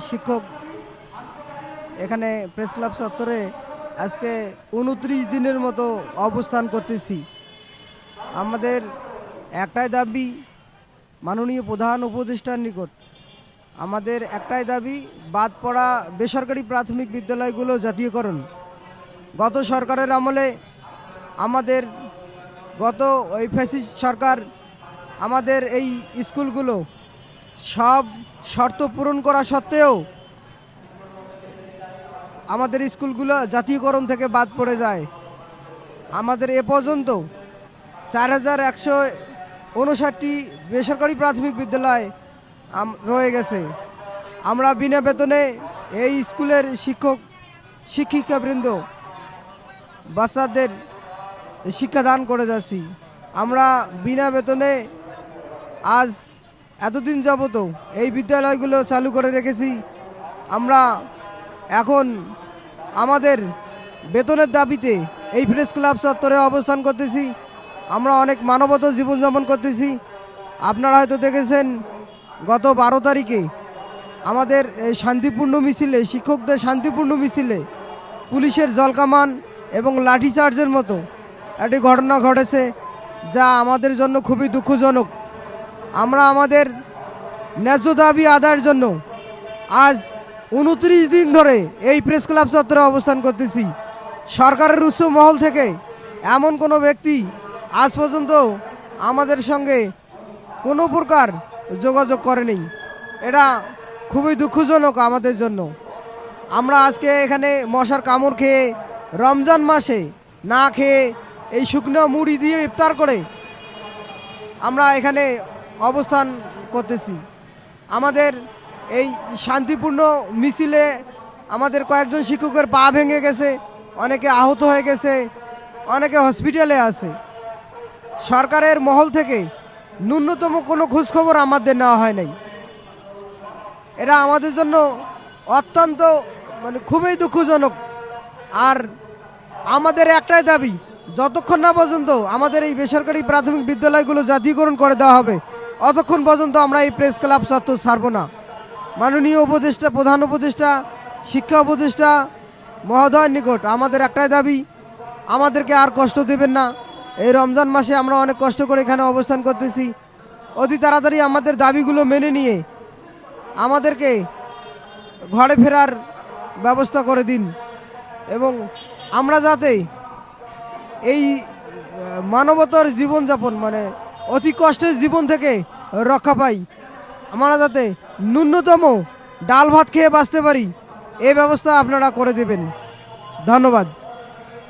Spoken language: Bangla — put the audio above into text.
শিক্ষক এখানে প্রেস ক্লাব চত্বরে আজকে ২৯ দিনের মতো অবস্থান করতেছি। আমাদের একটাই দাবি, মাননীয় প্রধান উপদেষ্টার নিকট আমাদের একটাই দাবি, বাদ পড়া বেসরকারি প্রাথমিক বিদ্যালয়গুলো জাতীয়করণ। গত সরকারের আমলে আমাদের ওই ফ্যাসিস্ট সরকার আমাদের এই স্কুলগুলো সব শর্ত পূরণ করা সত্ত্বেও আমাদের স্কুলগুলো জাতীয়করণ থেকে বাদ পড়ে যায়। আমাদের এ পর্যন্ত ৪,১৫৯টি বেসরকারি প্রাথমিক বিদ্যালয় রয়ে গেছে। আমরা বিনা বেতনে এই স্কুলের শিক্ষিকাবৃন্দ বাচ্চাদের শিক্ষাদান করে যাচ্ছি। আমরা বিনা বেতনে আজ এতদিন যাবত এই বিদ্যালয়গুলো চালু করে রেখেছি। আমরা এখন আমাদের বেতনের দাবিতে এই প্রেস ক্লাব চত্বরে অবস্থান করতেছি। আমরা অনেক মানবত জীবনযাপন করতেছি। আপনারা হয়তো দেখেছেন গত ১২ তারিখে আমাদের এই শান্তিপূর্ণ মিছিলে, শিক্ষকদের শান্তিপূর্ণ মিছিলে পুলিশের জলকামান এবং লাঠিচার্জের মতো একটি ঘটনা ঘটেছে, যা আমাদের জন্য খুবই দুঃখজনক। আমরা আমাদের ন্যায্য দাবি আদায়ের জন্য আজ ২৯ দিন ধরে এই প্রেস ক্লাব চত্বরে অবস্থান করতেছি। সরকারের উচ্চ মহল থেকে এমন কোনো ব্যক্তি আজ পর্যন্ত আমাদের সঙ্গে কোনো প্রকার যোগাযোগ করেনি। এটা খুবই দুঃখজনক আমাদের জন্য। আমরা আজকে এখানে মশার কামড় খেয়ে রমজান মাসে না খেয়ে এই শুকনো মুড়ি দিয়ে ইফতার করে আমরা এখানে অবস্থান করতেছি। আমাদের এই শান্তিপূর্ণ মিছিলে আমাদের কয়েকজন শিক্ষকের পা ভেঙে গেছে, অনেকে আহত হয়ে গেছে, অনেকে হসপিটালে আছে। সরকারের মহল থেকে ন্যূনতম কোনো খোঁজখবর আমাদের নেওয়া হয় নাই। এটা আমাদের জন্য অত্যন্ত খুবই দুঃখজনক। আর আমাদের একটাই দাবি, যতক্ষণ না পর্যন্ত আমাদের এই বেসরকারি প্রাথমিক বিদ্যালয়গুলো জাতীয়করণ করে দেওয়া হবে, অতক্ষণ পর্যন্ত আমরা এই প্রেস ক্লাব চত্বর ছাড়ব না। মাননীয় উপদেষ্টা, প্রধান উপদেষ্টা, শিক্ষা উপদেষ্টা মহোদয়ের নিকট আমাদের একটাই দাবি, আমাদেরকে আর কষ্ট দেবেন না। এই রমজান মাসে আমরা অনেক কষ্ট করে এখানে অবস্থান করতেছি। অতি তাড়াতাড়ি আমাদের দাবিগুলো মেনে নিয়ে আমাদেরকে ঘরে ফেরার ব্যবস্থা করে দিন, এবং আমরা যাতে এই মানবতার জীবনযাপন অতি কষ্টের জীবন থেকে রক্ষা পাই, আমরা যাতে ন্যূনতম ডাল ভাত খেয়ে বাঁচতে পারি, এই ব্যবস্থা আপনারা করে দেবেন। ধন্যবাদ।